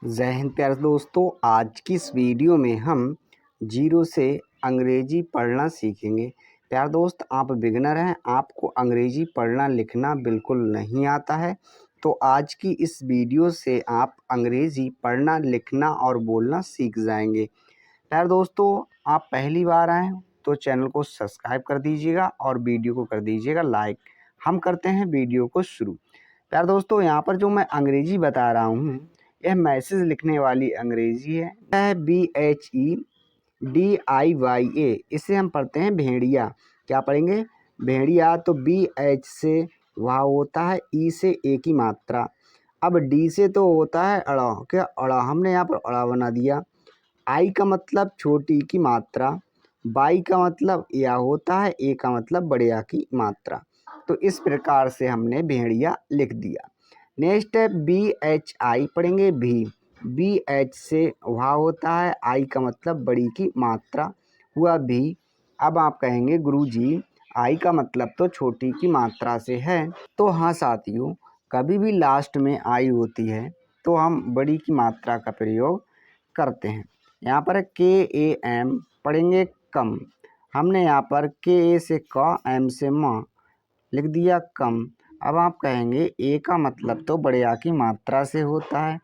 जय हिंद प्यारे दोस्तों। आज की इस वीडियो में हम जीरो से अंग्रेजी पढ़ना सीखेंगे। प्यारे दोस्त, आप बिगिनर हैं, आपको अंग्रेजी पढ़ना लिखना बिल्कुल नहीं आता है, तो आज की इस वीडियो से आप अंग्रेजी पढ़ना लिखना और बोलना सीख जाएंगे। प्यारे दोस्तों, आप पहली बार आए तो चैनल को सब्सक्राइब कर दीजिएगा और वीडियो को कर दीजिएगा लाइक। हम करते हैं वीडियो को शुरू। प्यारे दोस्तों, यहाँ पर जो मैं अंग्रेजी बता रहा हूँ, यह मैसेज लिखने वाली अंग्रेजी है। यह BHEDIYA, इसे हम पढ़ते हैं भेड़िया। क्या पढ़ेंगे? भेड़िया। तो BH से वह होता है ई से ए की मात्रा। अब डी से तो होता है अड़ा। क्या अड़ा? हमने यहाँ पर अड़ा बना दिया। आई का मतलब छोटी की मात्रा। बाई का मतलब या होता है, ए का मतलब बढ़िया की मात्रा। तो इस प्रकार से हमने भेड़िया लिख दिया। नेक्स्ट है BHI, पढ़ेंगे भी। BH से वह होता है आई का मतलब बड़ी की मात्रा, हुआ भी। अब आप कहेंगे गुरुजी आई का मतलब तो छोटी की मात्रा से है। तो हाँ साथियों, कभी भी लास्ट में आई होती है तो हम बड़ी की मात्रा का प्रयोग करते हैं। यहाँ पर KAM, पढ़ेंगे कम। हमने यहाँ पर KA से क, M से म लिख दिया कम। अब आप कहेंगे ए का मतलब तो बढ़िया की मात्रा से होता है।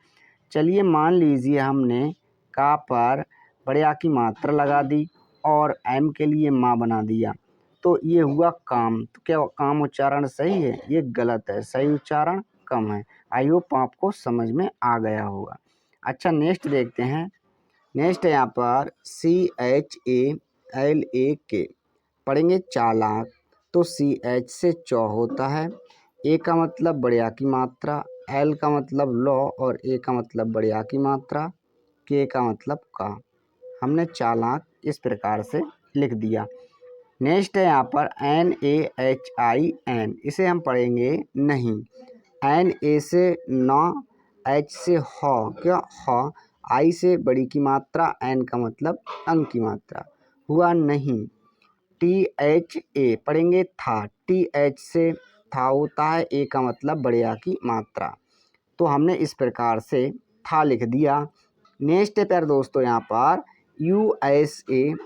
चलिए मान लीजिए हमने का पर बढ़िया की मात्रा लगा दी और एम के लिए माँ बना दिया, तो ये हुआ काम। तो क्या काम उच्चारण सही है? ये गलत है, सही उच्चारण कम है। आई होप आपको समझ में आ गया होगा। अच्छा, नेक्स्ट देखते हैं। नेक्स्ट है यहाँ पर CHALAK, पढ़ेंगे चालाक। तो CH से चौ होता है, ए का मतलब बढ़िया की मात्रा, एल का मतलब लौ और ए का मतलब बढ़िया की मात्रा, के का मतलब का। हमने चालाक इस प्रकार से लिख दिया। नेक्स्ट है यहाँ पर NAHIN, इसे हम पढ़ेंगे नहीं। NA से ना, H से ह, क्या ह। आई से बड़ी की मात्रा, एन का मतलब अंक की मात्रा, हुआ नहीं। THA, पढ़ेंगे था। TH से था होता है, ए का मतलब बढ़िया की मात्रा। तो हमने इस प्रकार से था लिख दिया। नेक्स्ट है प्यारे दोस्तों यहाँ पर USANE,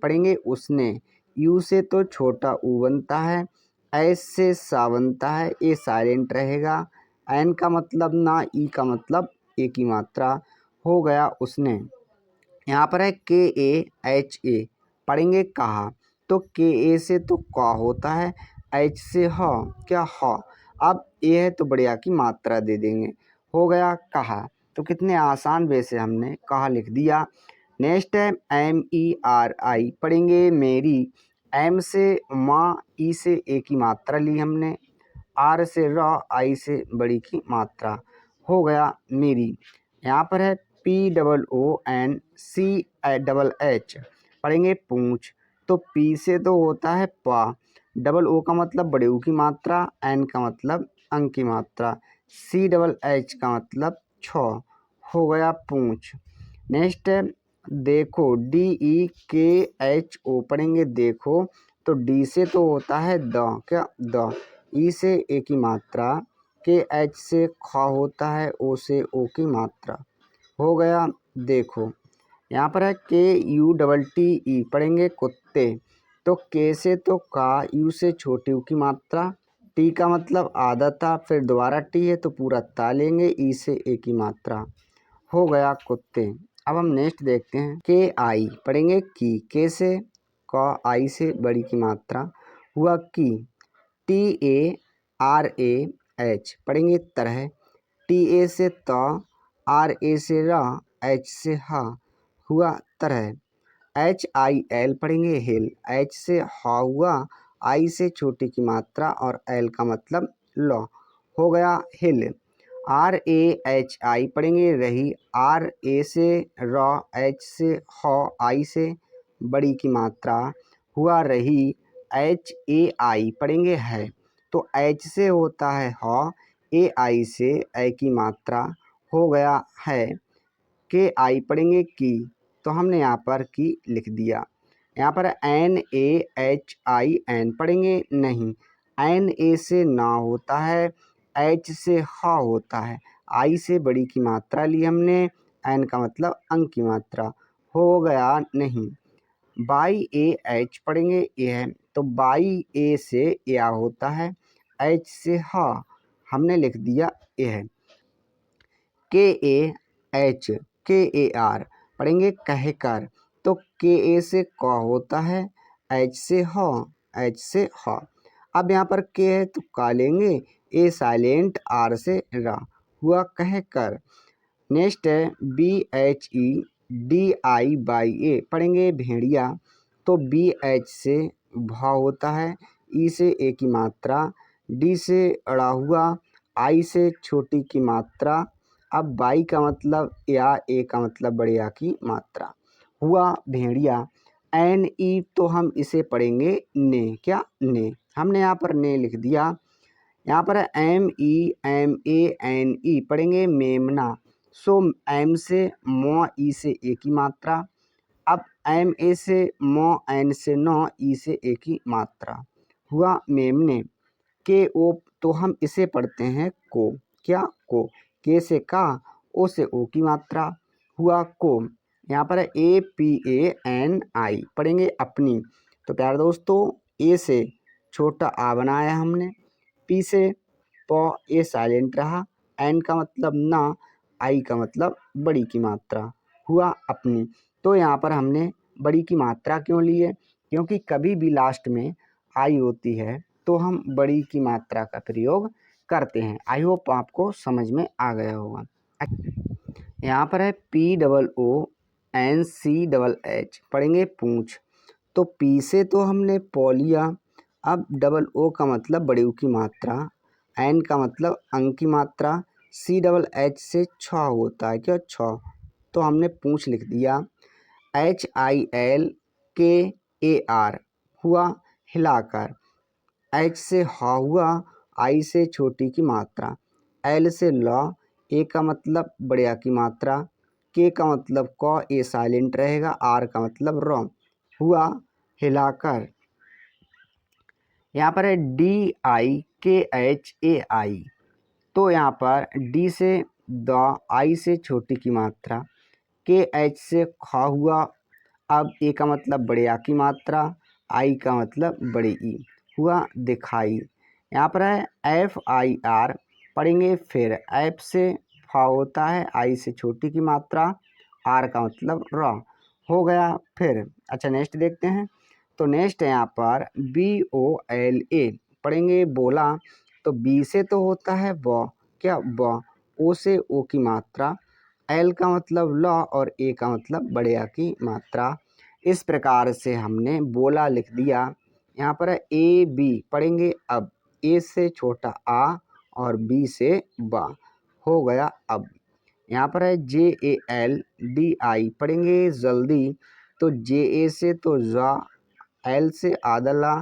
पढ़ेंगे उसने। यू से तो छोटा ऊ बनता है, एस से सा बनता है, ए साइलेंट रहेगा, एन का मतलब ना, ई का मतलब ए की मात्रा, हो गया उसने। यहाँ पर है KAHA, पढ़ेंगे कहा। तो KA से तो का होता है, H से ह, क्या ह। अब ए है तो बढ़िया की मात्रा दे देंगे, हो गया कहा। तो कितने आसान वे से हमने कहा लिख दिया। नेक्स्ट है MERI, पढ़ेंगे मेरी। M से माँ, ई से ए की मात्रा ली हमने, आर से र, आई से बड़ी की मात्रा, हो गया मेरी। यहाँ पर है POONCHH, पढ़ेंगे पूंछ। तो पी से तो होता है पा, डबल ओ का मतलब बड़े ऊ की मात्रा, एन का मतलब अंक की मात्रा, CHH का मतलब छ, हो गया पूंछ। नेक्स्ट है देखो, DEKHO, पढ़ेंगे देखो। तो डी से तो होता है द, क्या द। ई से ए की मात्रा, KH से ख होता है, ओ से ओ की मात्रा, हो गया देखो। यहाँ पर है KUTTE, पढ़ेंगे कुत्ते। तो के से तो का, यू से छोटी यू की मात्रा, टी का मतलब आधा था, फिर दोबारा टी है तो पूरा ता लेंगे, ई से ए की मात्रा, हो गया कुत्ते। अब हम नेक्स्ट देखते हैं KI, पढ़ेंगे की। के से का, आई से बड़ी की मात्रा, हुआ की। TARAH, पढ़ेंगे तरह। TA से त, RA से रा, H से हा, हुआ तरह। HIL, पढ़ेंगे हिल। H से हा हुआ, आई से छोटी की मात्रा और L का मतलब लौ, हो गया हिल। RAHI, पढ़ेंगे रही। RA से र, H से ह, आई से बड़ी की मात्रा, हुआ रही। HAI, पढ़ेंगे है। तो H से होता है ह, AI से ए की मात्रा, हो गया है। KI, पढ़ेंगे की। तो हमने यहाँ पर की लिख दिया। यहाँ पर NAHIN, पढ़ेंगे नहीं। NA से ना होता है, H से हा होता है, आई से बड़ी की मात्रा ली हमने, एन का मतलब अंक की मात्रा, हो गया नहीं। बाई ए एच पढ़ेंगे ए है, तो बाई ए से या होता है, एच से हा हमने लिख दिया ए है। के ए एच के ए आर पढ़ेंगे कह कर, तो के ए से क होता है, एच से ह, एच से ह। अब यहाँ पर के है तो का लेंगे, ए साइलेंट, आर से रा, हुआ कह कर। नेक्स्ट है B H E D I Y A पढ़ेंगे भेड़िया, तो बी एच से भा होता है, ई से ए की मात्रा, डी से अड़ा हुआ, आई से छोटी की मात्रा। अब बाई का मतलब या, ए का मतलब बड़े आ की मात्रा, हुआ भेड़िया। एन ई तो हम इसे पढ़ेंगे ने, क्या ने, हमने यहाँ पर ने लिख दिया। यहाँ पर एम ए एन ई पढ़ेंगे मेमना, सो एम से मो, ई से ए की मात्रा। अब एम ए से मो, एन से नो, ई से ए की मात्रा, हुआ मेमने। के ओ तो हम इसे पढ़ते हैं को, क्या को, के से का, ओ से ओ की मात्रा, हुआ को। यहाँ पर ए पी ए एन आई पढ़ेंगे अपनी, तो प्यारे दोस्तों ए से छोटा आ बनाया हमने, पी से प, ए साइलेंट रहा, एन का मतलब ना, आई का मतलब बड़ी की मात्रा, हुआ अपनी। तो यहाँ पर हमने बड़ी की मात्रा क्यों ली है, क्योंकि कभी भी लास्ट में आई होती है तो हम बड़ी की मात्रा का प्रयोग करते हैं। आई होप आपको समझ में आ गया होगा। यहाँ पर है P double O N C double H पढ़ेंगे पूंछ, तो पी से तो हमने पौ लिया, अब डबल ओ का मतलब बड़े ऊ की मात्रा, एन का मतलब अंक की मात्रा, सी डबल एच से छ होता है, क्या छ, तो हमने पूंछ लिख दिया। एच आई एल के ए आर हुआ हिलाकर, एच से हा हुआ, आई से छोटी की मात्रा, एल से ल, ए का मतलब बड़े की मात्रा, के का मतलब क, ए साइलेंट रहेगा, आर का मतलब र, हुआ हिलाकर। यहाँ पर है डी आई के एच ए आई, तो यहाँ पर डी से द, आई से छोटी की मात्रा, के एच से खा हुआ, अब ए का मतलब बड़े आ की मात्रा, आई का मतलब बड़े ई, हुआ दिखाई। यहाँ पर है एफ आई आर पढ़ेंगे फिर, एफ से फा होता है, आई से छोटी की मात्रा, आर का मतलब र, हो गया फिर। अच्छा नेक्स्ट देखते हैं, तो नेक्स्ट है यहाँ पर बी ओ एल ए पढ़ेंगे बोला, तो बी से तो होता है ब, क्या ब, ओ से ओ की मात्रा, एल का मतलब ल, और ए का मतलब बड़े आ की मात्रा। इस प्रकार से हमने बोला लिख दिया। यहाँ पर है ए बी पढ़ेंगे, अब ए से छोटा आ और बी से बा, हो गया अब। यहाँ पर है जे ए एल डी आई पढ़ेंगे जल्दी, तो जे ए से तो जा, एल से आदला,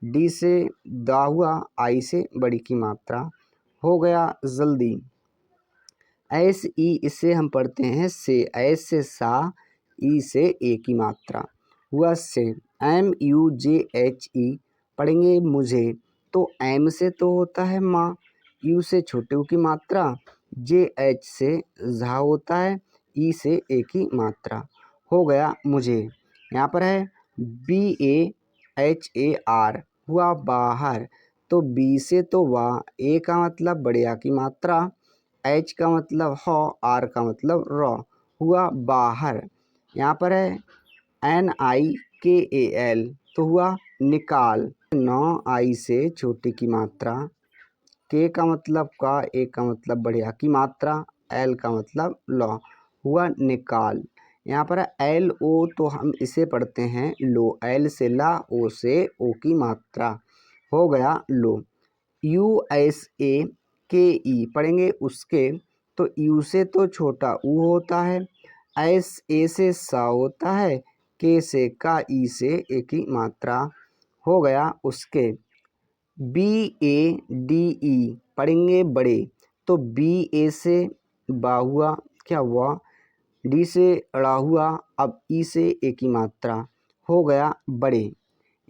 डी से दा हुआ, आई से बड़ी की मात्रा, हो गया जल्दी। एस ई इसे हम पढ़ते हैं से, एस से सा, ई से ए की मात्रा, हुआ से। M U J H E पढ़ेंगे मुझे, तो एम से तो होता है माँ, यू से छोटे ऊ की मात्रा, जे एच से झा होता है, ई से ए की मात्रा, हो गया मुझे। यहाँ पर है B A H A R हुआ बाहर, तो बी से तो वाह, ए का मतलब बड़े आ की मात्रा, एच का मतलब ह, आर का मतलब र, हुआ बाहर। यहाँ पर है एन आई के ए एल, तो हुआ निकाल। नौ आई से छोटी की मात्रा, के का मतलब का, ए का मतलब बढ़िया की मात्रा, एल का मतलब ल, हुआ निकाल। यहाँ पर एल ओ तो हम इसे पढ़ते हैं लो, एल से ला, ओ से ओ की मात्रा, हो गया लो। यू एस ए के ई पढ़ेंगे उसके, तो यू से तो छोटा ऊ होता है, एस ए से सा होता है, के से का, ई से ए की मात्रा, हो गया उसके। बी ए डी ई पढ़ेंगे बड़े, तो बी ए से बा हुआ, क्या हुआ, डी से अड़ा हुआ, अब ई से ए की मात्रा, हो गया बड़े।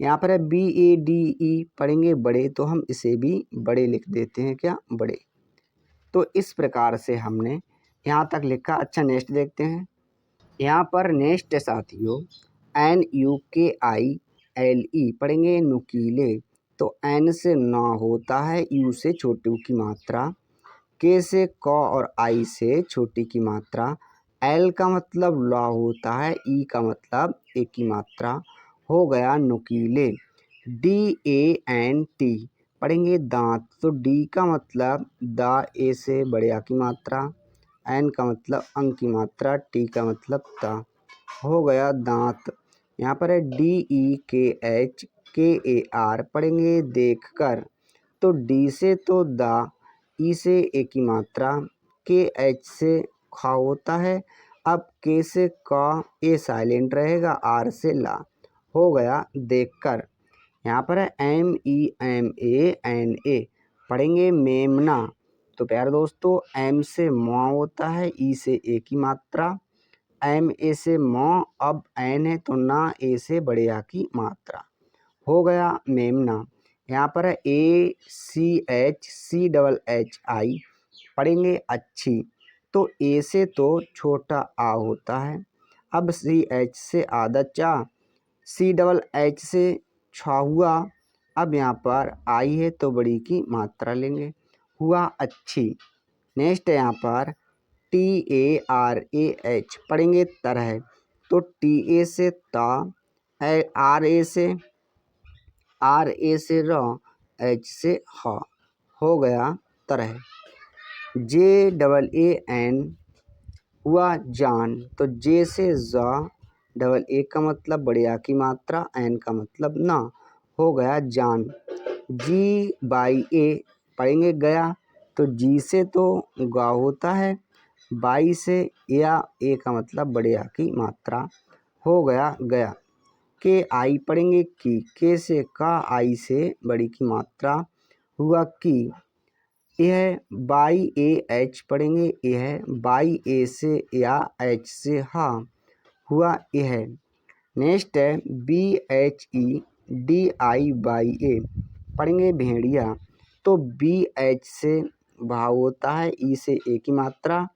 यहाँ पर है बी ए डी ई पढ़ेंगे बड़े, तो हम इसे भी बड़े लिख देते हैं, क्या बड़े। तो इस प्रकार से हमने यहाँ तक लिखा। अच्छा नेक्स्ट देखते हैं। यहाँ पर नेक्स्ट साथियों NUKILE पढ़ेंगे नुकीले। तो N से न होता है, U से छोटू की मात्रा, K से क और I से छोटी की मात्रा, L का मतलब ल होता है, E का मतलब ए की मात्रा, हो गया नुकीले। DANT पढ़ेंगे दांत। तो D का मतलब दा, ए से बड़े आ की मात्रा, N का मतलब अंक की मात्रा, T का मतलब ता, हो गया दांत। यहाँ पर है DEKHKAR पढ़ेंगे देखकर। तो D से तो दा, ई से ए की मात्रा, KH से खा होता है, अब K से का, ए साइलेंट रहेगा, आर से ला, हो गया देखकर। यहाँ पर है MEMANA पढ़ेंगे मेमना। तो प्यारे दोस्तों M से माँ होता है, ई से ए की मात्रा, MA से माँ, अब N है तो ना, ए से बड़े आ की मात्रा, हो गया मेमना। यहाँ पर है ACHCHI पढ़ेंगे अच्छी। तो ए से तो छोटा आ होता है, अब CH से आधा चा, CHH से छा हुआ, अब यहाँ पर आई है तो बड़ी की मात्रा लेंगे, हुआ अच्छी। नेक्स्ट है यहाँ पर TARAH पढ़ेंगे तरह। तो TA से ता, RA से र, H से हा, हो गया तरह। JAAN हुआ जान। तो J से जा, डबल ए का मतलब बड़े आ की मात्रा, N का मतलब ना, हो गया जान। GA पढ़ेंगे गया। तो G से तो गा होता है, बाई से या, ए का मतलब बड़े आ की मात्रा, हो गया गया। KI पढ़ेंगे की। K से का, आई से बड़ी की मात्रा, हुआ की। यह बाई AH पढ़ेंगे, यह बाई ए से या, H से हा, हुआ यह। नेक्स्ट है BHEDIYA पढ़ेंगे भेड़िया। तो BH से भाव होता है, ई से ए की मात्रा,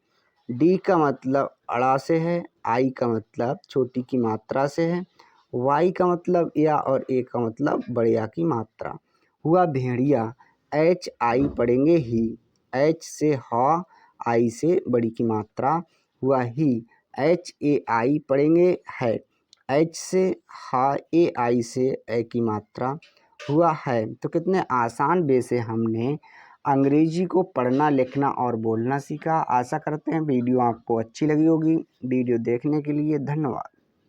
D का मतलब अड़ा से है, I का मतलब छोटी की मात्रा से है, Y का मतलब या और A का मतलब बड़े आ की मात्रा, हुआ भेड़िया। HI पढ़ेंगे ही। H से हा, I से बड़ी की मात्रा, हुआ ही। HAI पढ़ेंगे है। H से हा, AI से ए की मात्रा, हुआ है। तो कितने आसान वे से हमने अंग्रेजी को पढ़ना, लिखना और बोलना सीखा। आशा करते हैं वीडियो आपको अच्छी लगी होगी। वीडियो देखने के लिए धन्यवाद।